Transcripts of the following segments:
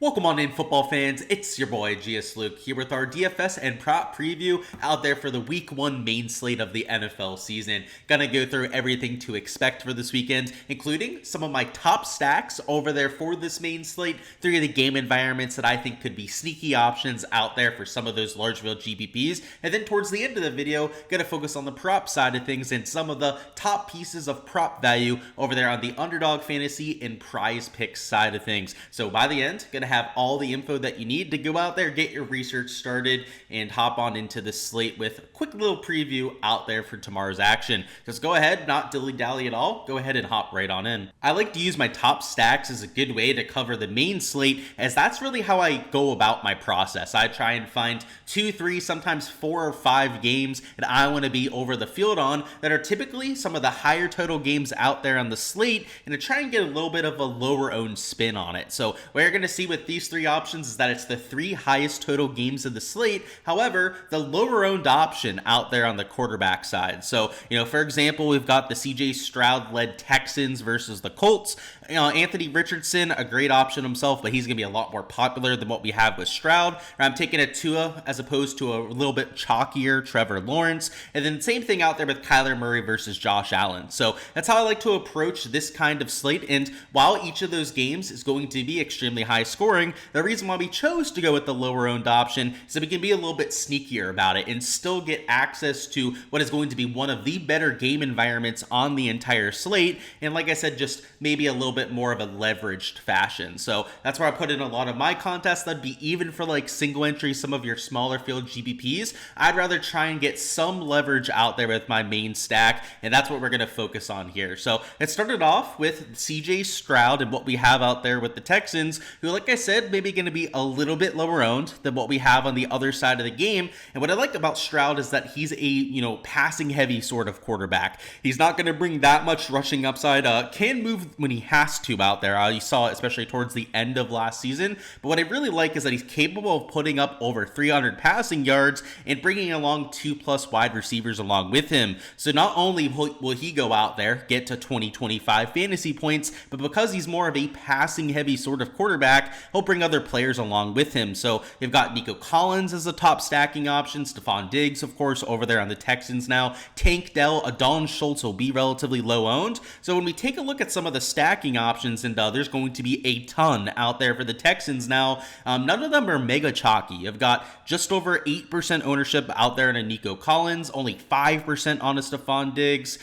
Welcome on in, football fans. It's your boy Gsluke here with our DFS and prop preview out there for the Week 1 main slate of the NFL season. Gonna go through everything to expect for this weekend, including some of my top stacks over there for this main slate, 3 of the game environments that I think could be sneaky options out there for some of those large field GPPs, and then towards the end of the video, gonna focus on the prop side of things and some of the top pieces of prop value over there on the Underdog Fantasy and PrizePicks side of things. So by the end, gonna have all the info that you need to go out there, get your research started, and hop on into the slate with a quick little preview out there for tomorrow's action. Just go ahead, not dilly-dally at all, go ahead and hop right on in. I like to use my top stacks as a good way to cover the main slate, as that's really how I go about my process. I try and find 2, 3, sometimes 4 or 5 games that I want to be over the field on that are typically some of the higher total games out there on the slate, and to try and get a little bit of a lower owned spin on it. So what you're going to see with these 3 options is that it's the 3 highest total games of the slate. However, the lower owned option out there on the quarterback side. So, for example, we've got the CJ Stroud led Texans versus the Colts. Anthony Richardson, a great option himself, but he's going to be a lot more popular than what we have with Stroud. I'm taking a Tua as opposed to a little bit chalkier Trevor Lawrence. And then same thing out there with Kyler Murray versus Josh Allen. So that's how I like to approach this kind of slate. And while each of those games is going to be extremely high scoring, the reason why we chose to go with the lower owned option is that we can be a little bit sneakier about it and still get access to what is going to be one of the better game environments on the entire slate. And like I said, just maybe a little bit more of a leveraged fashion. So that's where I put in a lot of my contests. That'd be even for like single entry, some of your smaller field GPPs. I'd rather try and get some leverage out there with my main stack, and that's what we're going to focus on here. So it started off with CJ Stroud and what we have out there with the Texans, who, like I said, maybe going to be a little bit lower owned than what we have on the other side of the game. And what I like about Stroud is that he's a, passing heavy sort of quarterback. He's not going to bring that much rushing upside. Can move when he has to out there. You saw it especially towards the end of last season. But what I really like is that he's capable of putting up over 300 passing yards and bringing along 2+ wide receivers along with him. So not only will he go out there, get to 20-25 fantasy points, but because he's more of a passing heavy sort of quarterback, he'll bring other players along with him. So you've got Nico Collins as a top stacking option, Stephon Diggs, of course, over there on the Texans now. Tank Dell, Adon Schultz will be relatively low owned. So when we take a look at some of the stacking options, and there's going to be a ton out there for the Texans now. None of them are mega chalky. You've got just over 8% ownership out there in a Nico Collins, only 5% on a Stephon Diggs.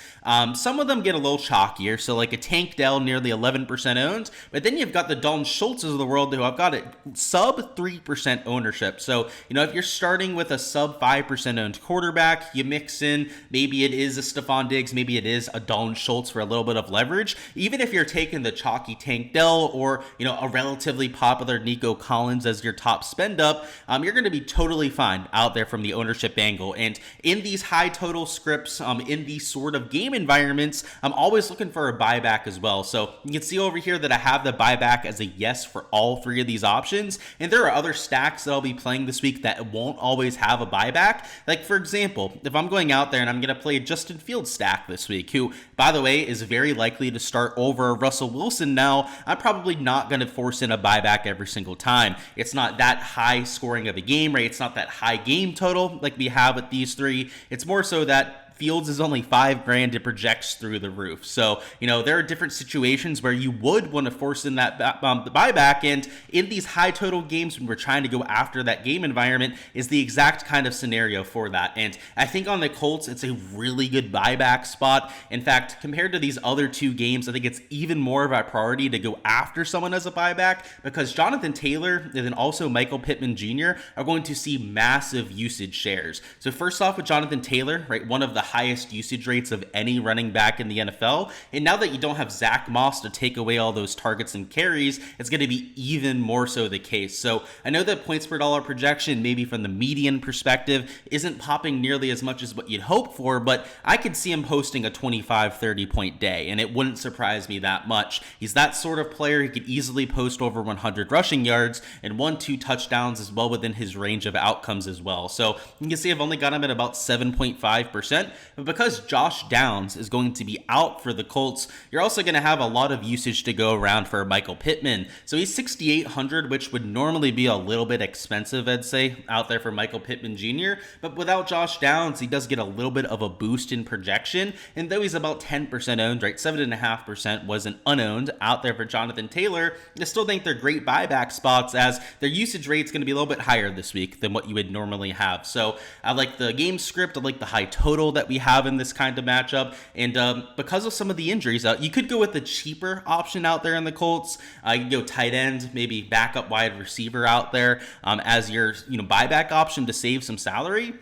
Some of them get a little chalkier, so like a Tank Dell, nearly 11% owned. But then you've got the Dalton Schultzes of the world who I've got a sub 3% ownership. So, if you're starting with a sub 5% owned quarterback, you mix in, maybe it is a Stephon Diggs, maybe it is a Dalton Schultz for a little bit of leverage. Even if you're taking the chalky Tank Dell or, a relatively popular Nico Collins as your top spend up, you're going to be totally fine out there from the ownership angle. And in these high total scripts, in these sort of game environments, I'm always looking for a buyback as well. So you can see over here that I have the buyback as a yes for all 3 of these options. And there are other stacks that I'll be playing this week that won't always have a buyback. Like, for example, if I'm going out there and I'm going to play a Justin Fields stack this week, who, by the way, is very likely to start over Russell Wilson now, I'm probably not going to force in a buyback every single time. It's not that high scoring of a game, right? It's not that high game total like we have with these 3. It's more so that Fields is only $5,000. It projects through the roof. So, there are different situations where you would want to force in that the buyback. And in these high total games, when we're trying to go after that game environment, is the exact kind of scenario for that. And I think on the Colts, it's a really good buyback spot. In fact, compared to these other 2 games, I think it's even more of a priority to go after someone as a buyback, because Jonathan Taylor and then also Michael Pittman Jr. are going to see massive usage shares. So first off with Jonathan Taylor, right, one of the highest usage rates of any running back in the NFL. And now that you don't have Zach Moss to take away all those targets and carries, it's going to be even more so the case. So I know that points per dollar projection, maybe from the median perspective, isn't popping nearly as much as what you'd hope for, but I could see him posting a 25-30 point day, and it wouldn't surprise me that much. He's that sort of player. He could easily post over 100 rushing yards and 1-2 touchdowns as well within his range of outcomes as well. So you can see I've only got him at about 7.5%. But because Josh Downs is going to be out for the Colts, you're also going to have a lot of usage to go around for Michael Pittman. So he's 6,800, which would normally be a little bit expensive, I'd say, out there for Michael Pittman Jr. But without Josh Downs, he does get a little bit of a boost in projection. And though he's about 10% owned, right, 7.5% was an unowned out there for Jonathan Taylor, I still think they're great buyback spots as their usage rate's going to be a little bit higher this week than what you would normally have. So I like the game script. I like the high total that we have in this kind of matchup. And because of some of the injuries, you could go with the cheaper option out there in the Colts. You can go tight end, maybe backup wide receiver out there as your buyback option to save some salary.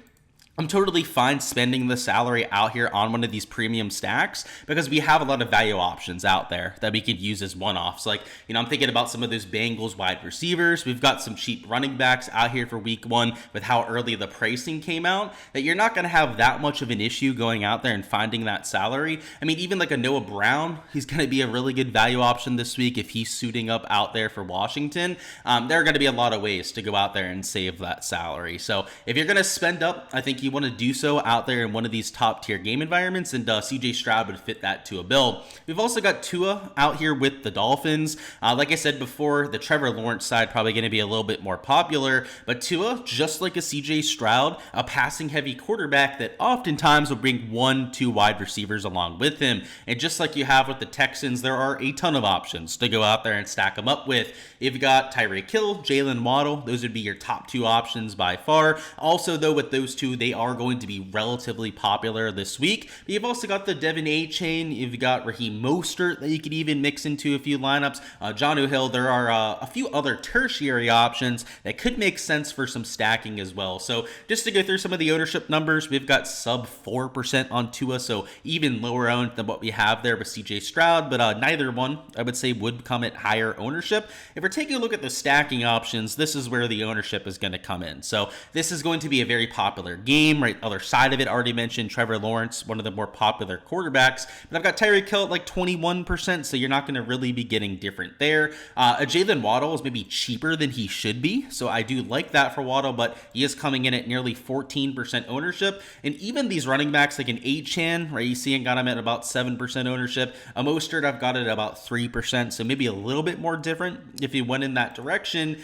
I'm totally fine spending the salary out here on one of these premium stacks because we have a lot of value options out there that we could use as one-offs. Like, I'm thinking about some of those Bengals wide receivers. We've got some cheap running backs out here for week 1 with how early the pricing came out that you're not going to have that much of an issue going out there and finding that salary. I mean, even like a Noah Brown, he's going to be a really good value option this week if he's suiting up out there for Washington. There are going to be a lot of ways to go out there and save that salary. So if you're going to spend up, I think you want to do so out there in one of these top tier game environments, and CJ Stroud would fit that to a bill. We've also got Tua out here with the Dolphins. Like I said before, the Trevor Lawrence side probably going to be a little bit more popular, but Tua, just like a CJ Stroud, a passing heavy quarterback that oftentimes will bring 1-2 wide receivers along with him. And just like you have with the Texans, there are a ton of options to go out there and stack them up with. You've got Tyreek Hill, Jalen Waddle. Those would be your top 2 options by far. Also, though, with those 2, they are going to be relatively popular this week. But you've also got the Devin A. chain. You've got Raheem Mostert that you could even mix into a few lineups. Jonnu Hill. There are a few other tertiary options that could make sense for some stacking as well. So just to go through some of the ownership numbers, we've got sub 4% on Tua, so even lower owned than what we have there with CJ Stroud, but neither one, I would say, would come at higher ownership. If we're taking a look at the stacking options, this is where the ownership is going to come in. So this is going to be a very popular game, right? Other side of it, already mentioned Trevor Lawrence, one of the more popular quarterbacks, but I've got Tyreek Hill at like 21%, so you're not going to really be getting different there. A Jalen Waddle is maybe cheaper than he should be, so I do like that for Waddle, but he is coming in at nearly 14% ownership. And even these running backs like an A-Chan, right, you see, and got him at about 7% ownership. A Mostert, I've got it at about 3%, so maybe a little bit more different if you went in that direction.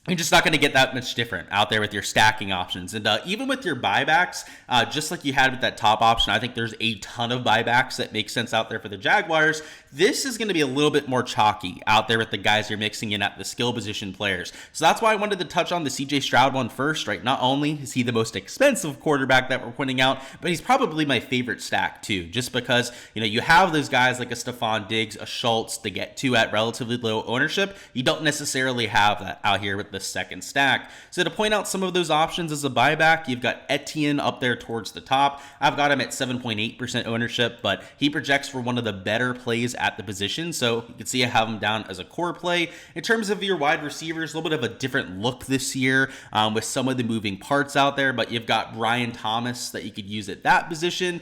You're just not going to get that much different out there with your stacking options. And even with your buybacks, just like you had with that top option, I think there's a ton of buybacks that make sense out there for the Jaguars. This is going to be a little bit more chalky out there with the guys you're mixing in at the skill position players. So that's why I wanted to touch on the CJ Stroud one first, right? Not only is he the most expensive quarterback that we're pointing out, but he's probably my favorite stack too, just because, you have those guys like a Stephon Diggs, a Schultz to get to at relatively low ownership. You don't necessarily have that out here with the second stack. So to point out some of those options as a buyback, you've got Etienne up there towards the top. I've got him at 7.8% ownership, but he projects for one of the better plays at the position. So you can see I have him down as a core play. In terms of your wide receivers, a little bit of a different look this year with some of the moving parts out there, but you've got Brian Thomas that you could use at that position.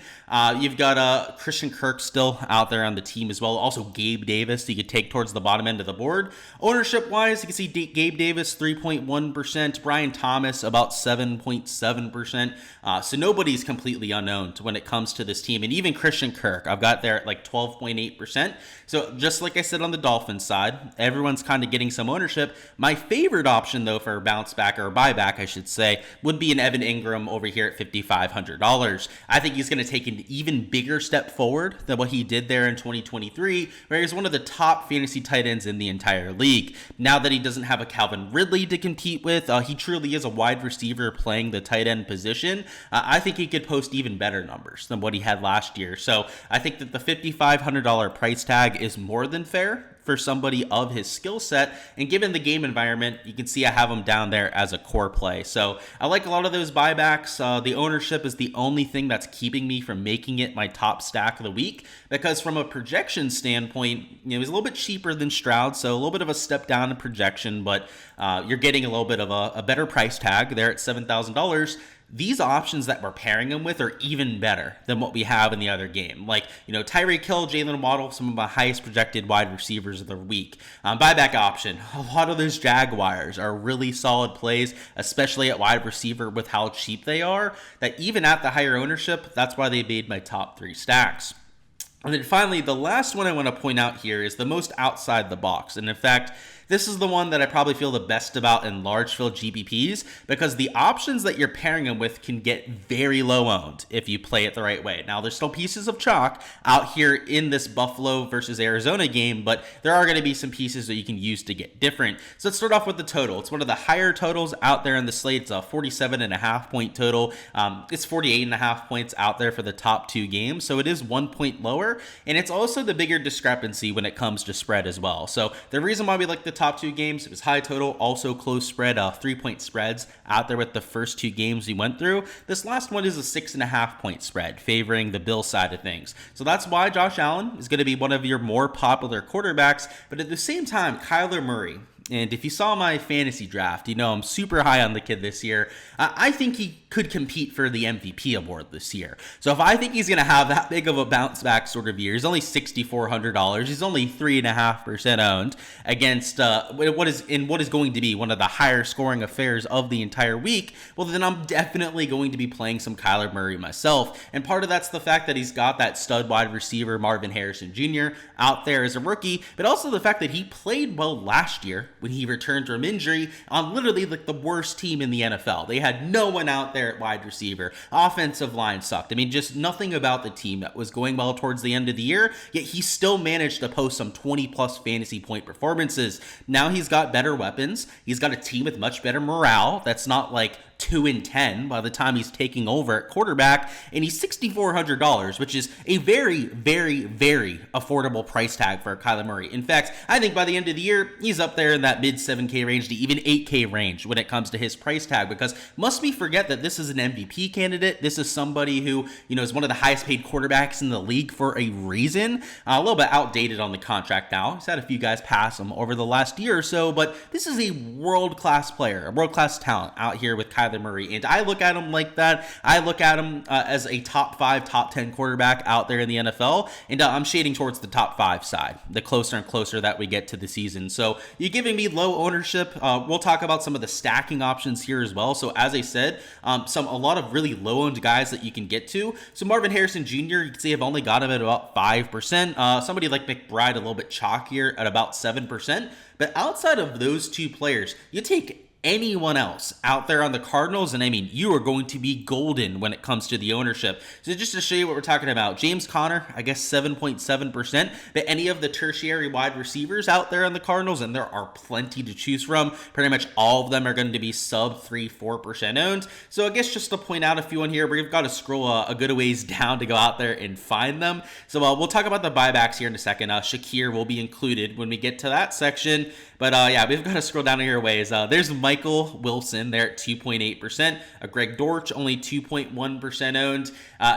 You've got Christian Kirk still out there on the team as well. Also Gabe Davis you could take towards the bottom end of the board. Ownership wise, you can see Gabe Davis 3.1%, Brian Thomas about 7.7%. So nobody's completely unknown when it comes to this team. And even Christian Kirk, I've got there at like 12.8%. So just like I said on the Dolphins side, everyone's kind of getting some ownership. My favorite option, though, for a bounce back or a buyback, I should say, would be an Evan Ingram over here at $5,500. I think he's going to take an even bigger step forward than what he did there in 2023, where he's one of the top fantasy tight ends in the entire league. Now that he doesn't have a Calvin Ridley to compete with, he truly is a wide receiver playing the tight end position. I think he could post even better numbers than what he had last year. So I think that the $5,500 price tag is more than fair for somebody of his skill set, and given the game environment, you can see I have him down there as a core play. So I like a lot of those buybacks. The ownership is the only thing that's keeping me from making it my top stack of the week, because from a projection standpoint, he's a little bit cheaper than Stroud, so a little bit of a step down in projection, but you're getting a little bit of a better price tag there at $7,000. these options that we're pairing him with are even better than what we have in the other game. Like, Tyreek Hill, Jalen Waddle, some of my highest projected wide receivers of the week. Buyback option, a lot of those Jaguars are really solid plays, especially at wide receiver with how cheap they are, that even at the higher ownership, that's why they made my top 3 stacks. And then finally, the last one I want to point out here is the most outside the box. And in fact, this is the one that I probably feel the best about in large field GPPs, because the options that you're pairing them with can get very low owned if you play it the right way. Now, there's still pieces of chalk out here in this Buffalo versus Arizona game, but there are going to be some pieces that you can use to get different. So let's start off with the total. It's one of the higher totals out there in the slate. It's a 47.5 point total. It's 48.5 points out there for the top 2 games. So it is 1 point lower. And it's also the bigger discrepancy when it comes to spread as well. So the reason why we like the top 2 games, it was high total, also close spread, 3-point spreads out there with the first 2 games we went through. This last one is a 6.5 point spread favoring the Bills side of things. So that's why Josh Allen is going to be one of your more popular quarterbacks, but at the same time, Kyler Murray. And if you saw my fantasy draft, I'm super high on the kid this year. I think he could compete for the MVP award this year. So if I think he's going to have that big of a bounce back sort of year, he's only $6,400. He's only 3.5% owned against what is going to be one of the higher scoring affairs of the entire week. Well, then I'm definitely going to be playing some Kyler Murray myself. And part of that's the fact that he's got that stud wide receiver Marvin Harrison Jr. out there as a rookie, but also the fact that he played well last year when he returned from injury on literally like the worst team in the NFL. They had no one out there at wide receiver. Offensive line sucked. I mean, just nothing about the team that was going well towards the end of the year, yet he still managed to post some 20-plus fantasy point performances. Now he's got better weapons. He's got a team with much better morale that's not like 2-10 by the time he's taking over at quarterback, and he's $6,400, which is a very, very, very affordable price tag for Kyler Murray. In fact, I think by the end of the year, he's up there in that mid 7K range to even 8K range when it comes to his price tag, because must we forget that this is an MVP candidate. This is somebody who, is one of the highest paid quarterbacks in the league for a reason. A little bit outdated on the contract now. He's had a few guys pass him over the last year or so, but this is a world-class player, a world-class talent out here with Kyler Murray, and I look at him like that. I look at him as a top 5, top 10 quarterback out there in the NFL, and I'm shading towards the top 5 side the closer and closer that we get to the season. So you're giving me low ownership. We'll talk about some of the stacking options here as well. So as I said, a lot of really low owned guys that you can get to. So Marvin Harrison Jr., you can see I've only got him at about 5%. Somebody like McBride a little bit chalkier at about 7%. But outside of those 2 players, you take anyone else out there on the Cardinals, and I mean, you are going to be golden when it comes to the ownership. So just to show you what we're talking about, James Conner, I guess 7.7%, but any of the tertiary wide receivers out there on the Cardinals, and there are plenty to choose from, pretty much all of them are going to be sub 3-4% owned. So I guess just to point out a few on here, we've got to scroll a good ways down to go out there and find them. So we'll talk about the buybacks here in a second. Shakir will be included when we get to that section. But yeah, we've got to scroll down here a ways. There's Michael Wilson there at 2.8%. Greg Dortch only 2.1% owned.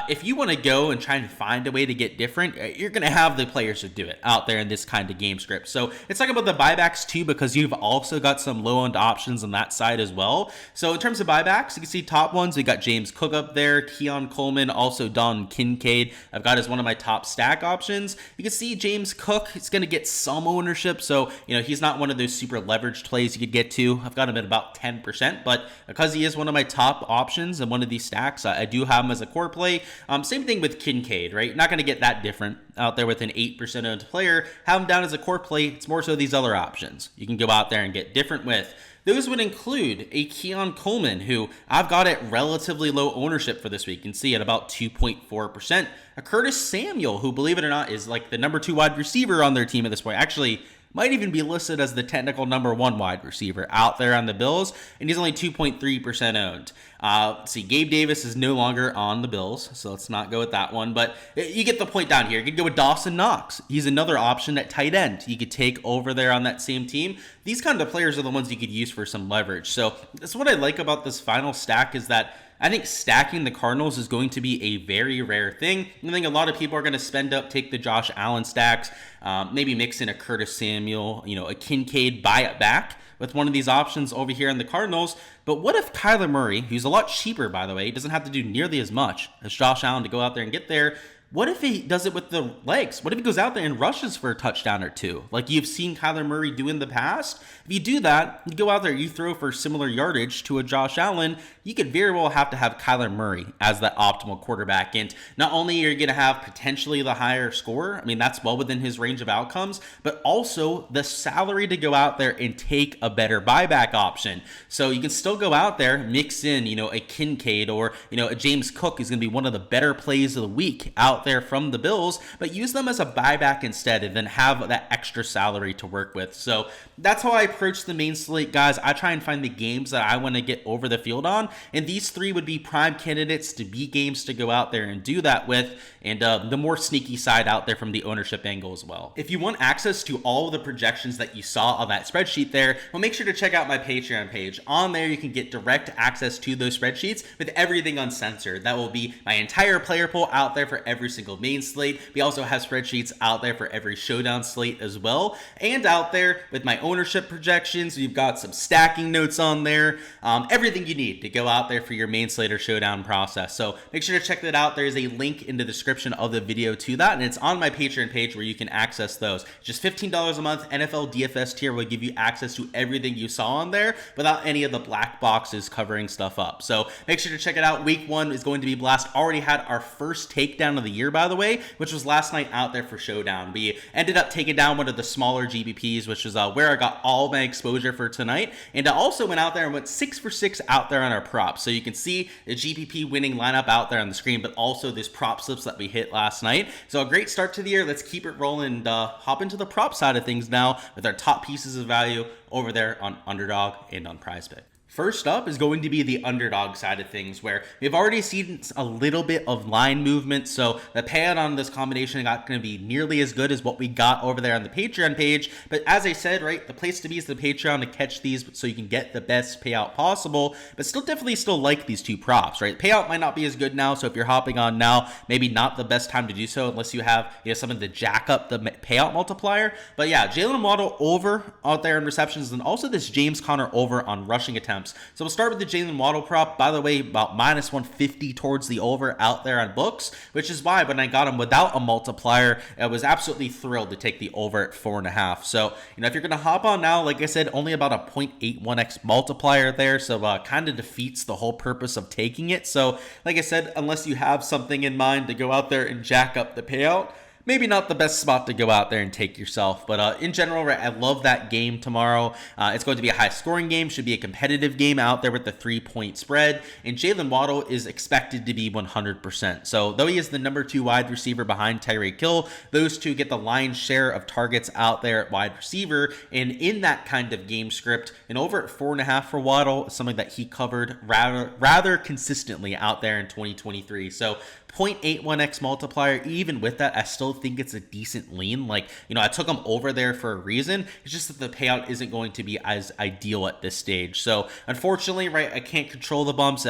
If you want to go and try and find a way to get different, you're going to have the players to do it out there in this kind of game script. So let's talk about the buybacks too, because you've also got some low-owned options on that side as well. So in terms of buybacks, you can see top ones. We got James Cook up there, Keon Coleman, also Don Kincaid. I've got as one of my top stack options. You can see James Cook is going to get some ownership. So, he's not one of those super leveraged plays you could get to. I've got him at about 10%, but because he is one of my top options in one of these stacks, I do have him as a core play. Same thing with Kincaid, right? Not going to get that different out there with an 8% owned player. Have him down as a core play. It's more so these other options you can go out there and get different with. Those would include a Keon Coleman, who I've got at relatively low ownership for this week. You can see at about 2.4%. A Curtis Samuel, who, believe it or not, is like the number 2 wide receiver on their team at this point. Actually, might even be listed as the technical number 1 wide receiver out there on the Bills, and he's only 2.3% owned. See, Gabe Davis is no longer on the Bills, so let's not go with that one, but you get the point down here. You could go with Dawson Knox. He's another option at tight end you could take over there on that same team. These kind of players are the ones you could use for some leverage. So that's what I like about this final stack, is that I think stacking the Cardinals is going to be a very rare thing. I think a lot of people are going to spend up, take the Josh Allen stacks, maybe mix in a Curtis Samuel, a Kincaid, buy it back with one of these options over here in the Cardinals. But what if Kyler Murray, who's a lot cheaper, by the way, doesn't have to do nearly as much as Josh Allen to go out there and get there? What if he does it with the legs? What if he goes out there and rushes for a touchdown or two, like you've seen Kyler Murray do in the past? If you do that, you go out there, you throw for similar yardage to a Josh Allen, you could very well have to have Kyler Murray as that optimal quarterback. And not only are you going to have potentially the higher score, I mean, that's well within his range of outcomes, but also the salary to go out there and take a better buyback option. So you can still go out there, mix in, a Kincaid or, a James Cook is going to be one of the better plays of the week out there from the Bills, but use them as a buyback instead and then have that extra salary to work with. So that's how I approach the main slate, guys. I try and find the games that I want to get over the field on, and these three would be prime candidates to be games to go out there and do that with, and the more sneaky side out there from the ownership angle as well. If you want access to all of the projections that you saw on that spreadsheet there, well, make sure to check out my Patreon page. On there, you can get direct access to those spreadsheets with everything uncensored. That will be my entire player pool out there for every single main slate. We also have spreadsheets out there for every showdown slate as well. And out there with my ownership projections, we've got some stacking notes on there. Everything you need to go out there for your main slate or showdown process. So make sure to check that out. There's a link in the description of the video to that, and it's on my Patreon page where you can access those. Just $15 a month. NFL DFS tier will give you access to everything you saw on there without any of the black boxes covering stuff up. So make sure to check it out. Week 1 is going to be blast. Already had our first takedown of the year, by the way, which was last night out there for showdown. We ended up taking down one of the smaller GBPs, which is where I got all my exposure for tonight. And I also went out there and went 6 for 6 out there on our props. So you can see the GPP winning lineup out there on the screen, but also this prop slips that we hit last night. So a great start to the year. Let's keep it rolling and hop into the prop side of things now with our top pieces of value over there on Underdog and on PrizePicks. First up is going to be the underdog side of things, where we've already seen a little bit of line movement. So the payout on this combination is not going to be nearly as good as what we got over there on the Patreon page. But as I said, right, the place to be is the Patreon to catch these so you can get the best payout possible, but definitely like these two props, right? Payout might not be as good now. So if you're hopping on now, maybe not the best time to do so unless you have something to jack up the payout multiplier. But yeah, Jalen Waddle over out there in receptions, and also this James Conner over on rushing attempts. So we'll start with the Jalen Waddle prop. By the way, about minus 150 towards the over out there on books, which is why when I got him without a multiplier, I was absolutely thrilled to take the over at 4.5. So, if you're going to hop on now, like I said, only about a 0.81x multiplier there. So kind of defeats the whole purpose of taking it. So like I said, unless you have something in mind to go out there and jack up the payout, maybe not the best spot to go out there and take yourself. But in general, right, I love that game tomorrow. It's going to be a high-scoring game. Should be a competitive game out there with the 3-point spread. And Jalen Waddle is expected to be 100%. So though he is the number 2 wide receiver behind Tyreek Hill, those two get the lion's share of targets out there at wide receiver. And in that kind of game script, and over at 4.5 for Waddle, something that he covered rather consistently out there in 2023. So 0.81x multiplier, even with that, I still think it's a decent lean. I took them over there for a reason. It's just that the payout isn't going to be as ideal at this stage. So unfortunately, right, I can't control the bumps.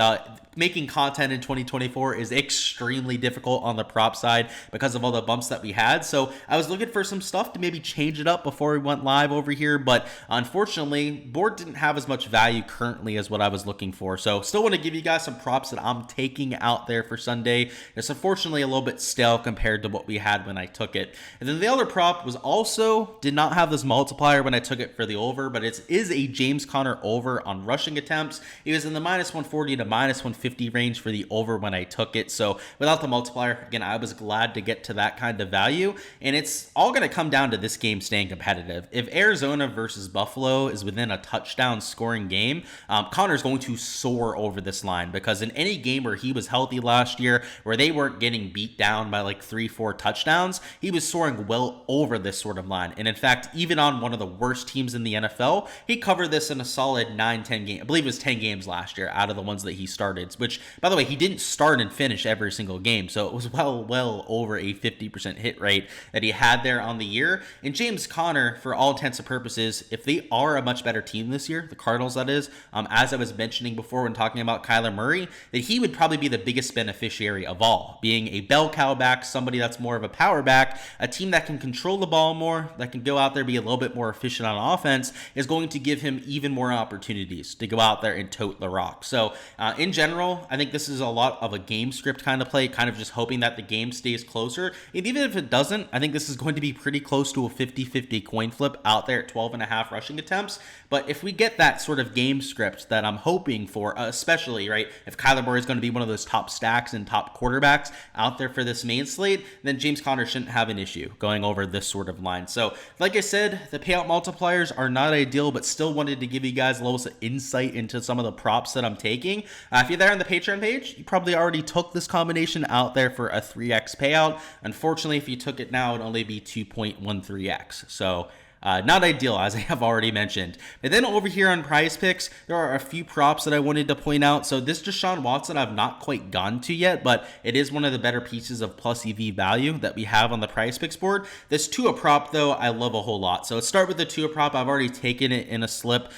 Making content in 2024 is extremely difficult on the prop side because of all the bumps that we had. So I was looking for some stuff to maybe change it up before we went live over here, but unfortunately, board didn't have as much value currently as what I was looking for. So still want to give you guys some props that I'm taking out there for Sunday. It's unfortunately a little bit stale compared to what we had when I took it. And then the other prop was also did not have this multiplier when I took it for the over, but it is a James Conner over on rushing attempts. He was in the minus 140 to minus 150 range for the over when I took it. So without the multiplier, again, I was glad to get to that kind of value. And it's all going to come down to this game staying competitive. If Arizona versus Buffalo is within a touchdown scoring game, Conner's going to soar over this line, because in any game where he was healthy last year, where they they weren't getting beat down by like 3-4 touchdowns, he was soaring well over this sort of line. And in fact, even on one of the worst teams in the NFL, he covered this in a solid 9-10 games. I believe it was 10 games last year out of the ones that he started, which, by the way, he didn't start and finish every single game. So it was well over a 50% hit rate that he had there on the year. And James Conner, for all intents and purposes, if they are a much better team this year, the Cardinals that is, as I was mentioning before when talking about Kyler Murray, that he would probably be the biggest beneficiary of all, being a bell cow back, somebody that's more of a power back, a team that can control the ball more, that can go out there, be a little bit more efficient on offense, is going to give him even more opportunities to go out there and tote the rock. So in general, I think this is a lot of a game script kind of play, kind of just hoping that the game stays closer. And even if it doesn't, I think this is going to be pretty close to a 50-50 coin flip out there at 12.5 rushing attempts. But if we get that sort of game script that I'm hoping for, especially, right, if Kyler Murray is going to be one of those top stacks and top quarterbacks out there for this main slate, then James Conner shouldn't have an issue going over this sort of line. So, like I said, the payout multipliers are not ideal, but still wanted to give you guys a little insight into some of the props that I'm taking. If you're there on the Patreon page, you probably already took this combination out there for a 3x payout. Unfortunately, if you took it now, it would only be 2.13x. So, not ideal, as I have already mentioned. And then over here on PrizePicks, there are a few props that I wanted to point out. So this Deshaun Watson I've not quite gotten to yet, but it is one of the better pieces of plus EV value that we have on the PrizePicks board. This Tua prop, though, I love a whole lot. So let's start with the Tua prop. I've already taken it in a slip.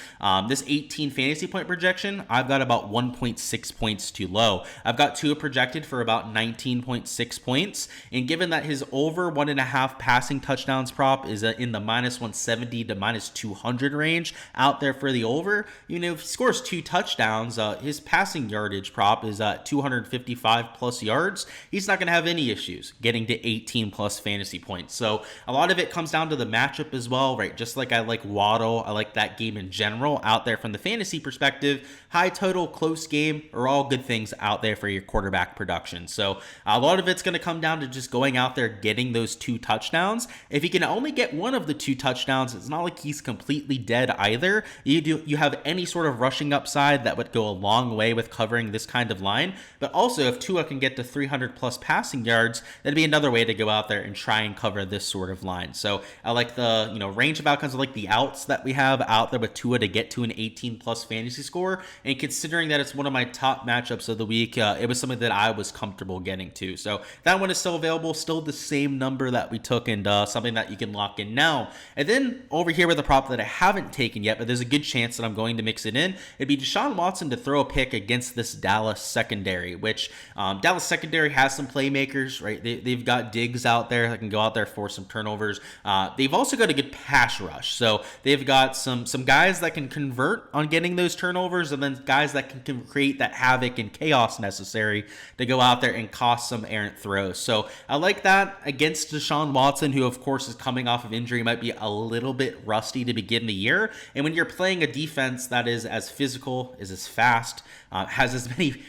This 18 fantasy point projection, I've got about 1.6 points too low. I've got Tua projected for about 19.6 points. And given that his over 1.5 passing touchdowns prop is in the minus 170 to minus 200 range out there for the over, you know, if he scores 2 touchdowns, his passing yardage prop is 255 plus yards. He's not going to have any issues getting to 18 plus fantasy points. So a lot of it comes down to the matchup as well, right? Just like I like Waddle, I like that game in general out there from the fantasy perspective. High total, close game are all good things out there for your quarterback production. So a lot of it's going to come down to just going out there, getting those 2 touchdowns. If he can only get one of the 2 touchdowns, it's not like he's completely dead either. You have any sort of rushing upside that would go a long way with covering this kind of line. But also, if Tua can get to 300 plus passing yards, that'd be another way to go out there and try and cover this sort of line. So I like the range of outcomes. I like the outs that we have out there with Tua to get to an 18 plus fantasy score. And considering that it's one of my top matchups of the week, it was something that I was comfortable getting to. So that one is still available, still the same number that we took, and something that you can lock in now. And then over here with a prop that I haven't taken yet, but there's a good chance that I'm going to mix it in, it'd be Deshaun Watson to throw a pick against this Dallas secondary, which Dallas secondary has some playmakers, right? They've got Diggs out there that can go out there for some turnovers. They've also got a good pass rush. So they've got some guys that can convert on getting those turnovers, and then guys that can create that havoc and chaos necessary to go out there and cost some errant throws. So I like that against Deshaun Watson, who of course is coming off of injury, might be a little bit rusty to begin the year. And when you're playing a defense that is as physical, is as fast, has as many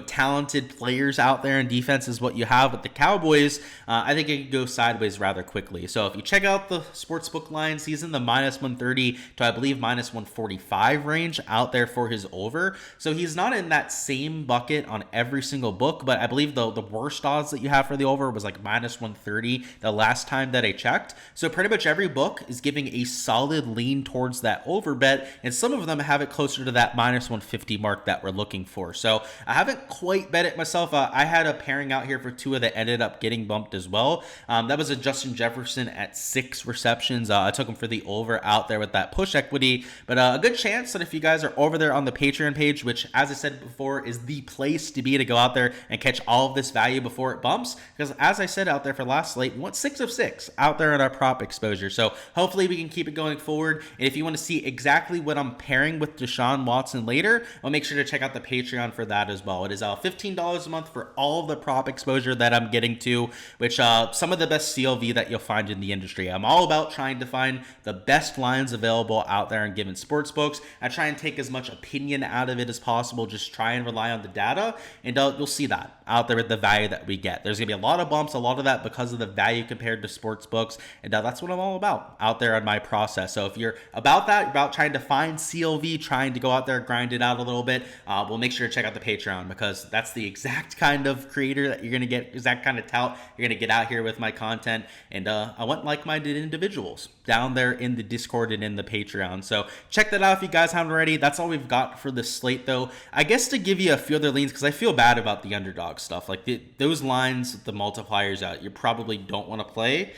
talented players out there in defense as what you have with the Cowboys, I think it could go sideways rather quickly. So if you check out the sportsbook lines, he's in the minus 130 to I believe minus 145 range out there for his over. So he's not in that same bucket on every single book, but I believe the worst odds that you have for the over was like minus 130 the last time that I checked. So pretty much every book is giving a solid lean towards that over bet, and some of them have it closer to that minus 150 mark that we're looking for. So I haven't quite bet it myself. I had a pairing out here for Tua that ended up getting bumped as well. That was a Justin Jefferson at 6 receptions. I took him for the over out there with that push equity, but a good chance that if you guys are over there on the Patreon page, which as I said before is the place to be to go out there and catch all of this value before it bumps, because as I said out there for last slate, we want 6 of 6 out there in our prop exposure. So hopefully we can keep it going forward. And if you want to see exactly what I'm pairing with Deshaun Watson later, I'll make sure to check out the Patreon for that as well. It is $15 a month for all of the prop exposure that I'm getting to, which some of the best CLV that you'll find in the industry. I'm all about trying to find the best lines available out there in given sports books. I try and take as much opinion out of it as possible, just try and rely on the data, and you'll see that out there with the value that we get. There's going to be a lot of bumps, a lot of that because of the value compared to sports books. And that's what I'm all about out there on my process. So if you're about that, you're about trying to find CLV, trying to go out there, grind it out a little bit, we'll make sure to check out the Patreon, because that's the exact kind of creator that you're going to get, exact kind of tout you're going to get out here with my content. And I want like-minded individuals down there in the Discord and in the Patreon. So check that out if you guys haven't already. That's all we've got for this slate, though. I guess to give you a few other leans, because I feel bad about the underdog stuff. Like those lines, the multipliers out, you probably don't want to play.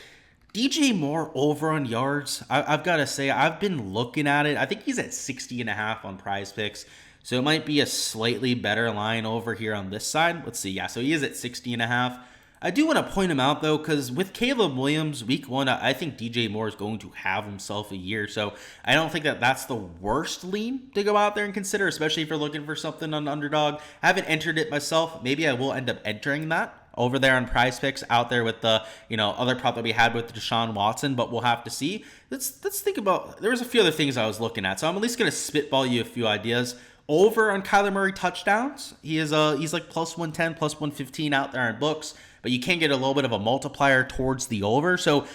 DJ Moore over on yards. I've got to say, I've been looking at it. I think he's at 60.5 on PrizePicks. So it might be a slightly better line over here on this side. Let's see. Yeah, so he is at 60.5. I do want to point him out, though, because with Caleb Williams, week 1, I think DJ Moore is going to have himself a year. So I don't think that that's the worst lean to go out there and consider, especially if you're looking for something on Underdog. I haven't entered it myself. Maybe I will end up entering that over there on PrizePicks, out there with the other prop that we had with Deshaun Watson, but we'll have to see. Let's think about, there was a few other things I was looking at, so I'm at least going to spitball you a few ideas. Over on Kyler Murray touchdowns, he's like plus 110, plus 115 out there in books, but you can get a little bit of a multiplier towards the over. So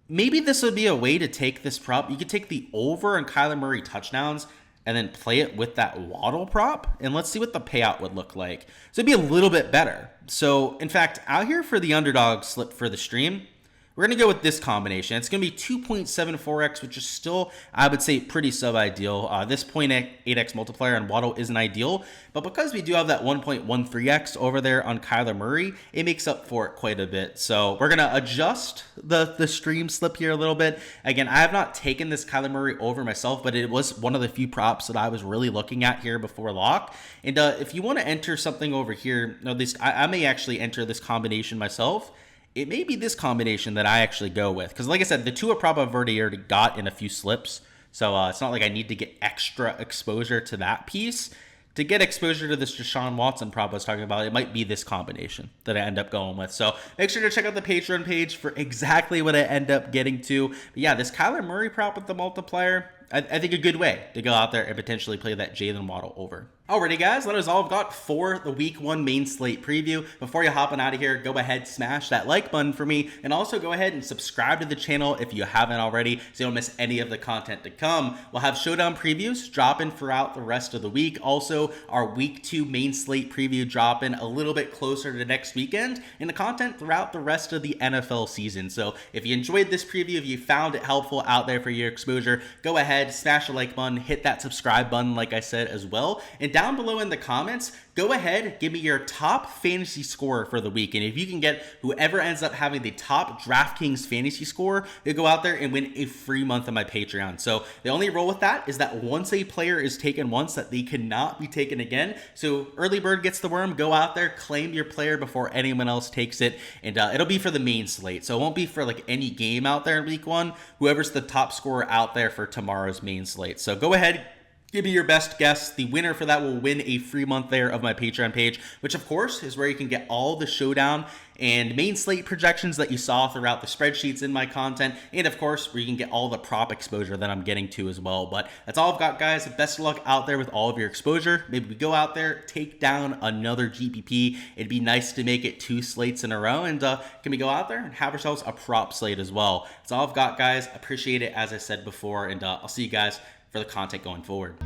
maybe this would be a way to take this prop. You could take the over on Kyler Murray touchdowns and then play it with that Waddle prop, and let's see what the payout would look like. So it'd be a little bit better. So in fact, out here for the underdog slip for the stream, we're going to go with this combination. It's going to be 2.74x, which is still, I would say, pretty sub-ideal. This 0.8x multiplier on Waddle isn't ideal, but because we do have that 1.13x over there on Kyler Murray, it makes up for it quite a bit. So we're going to adjust the stream slip here a little bit. Again, I have not taken this Kyler Murray over myself, but it was one of the few props that I was really looking at here before lock. And if you want to enter something over here, at least I may actually enter this combination myself. It may be this combination that I actually go with. Because like I said, the Tua prop I've already got in a few slips. So it's not like I need to get extra exposure to that piece. To get exposure to this Deshaun Watson prop I was talking about, it might be this combination that I end up going with. So make sure to check out the Patreon page for exactly what I end up getting to. But yeah, this Kyler Murray prop with the multiplier, I think a good way to go out there and potentially play that Jalen Waddle over. Alrighty guys, that is all I've got for the week 1 main slate preview. Before you hopping out of here, go ahead, smash that like button for me, and also go ahead and subscribe to the channel if you haven't already, so you don't miss any of the content to come. We'll have showdown previews dropping throughout the rest of the week. Also, our week 2 main slate preview dropping a little bit closer to next weekend, and the content throughout the rest of the NFL season. So if you enjoyed this preview, if you found it helpful out there for your exposure, go ahead, smash the like button, hit that subscribe button like I said as well, and down below in the comments, go ahead, give me your top fantasy scorer for the week. And if you can get whoever ends up having the top Draftkings fantasy score, you go out there and win a free month of my Patreon. So the only rule with that is that once a player is taken once, that they cannot be taken again. So early bird gets the worm. Go out there, claim your player before anyone else takes it. And it'll be for the main slate. So it won't be for like any game out there in week 1. Whoever's the top scorer out there for tomorrow's main slate. So go ahead, give me your best guess. The winner for that will win a free month there of my Patreon page, which of course is where you can get all the showdown and main slate projections that you saw throughout the spreadsheets in my content, and of course where you can get all the prop exposure that I'm getting to as well. But that's all I've got, guys. Best of luck out there with all of your exposure. Maybe we go out there, take down another GPP. It'd be nice to make it 2 slates in a row, and can we go out there and have ourselves a prop slate as well. That's all I've got, guys. Appreciate it, as I said before, and I'll see you guys for the content going forward.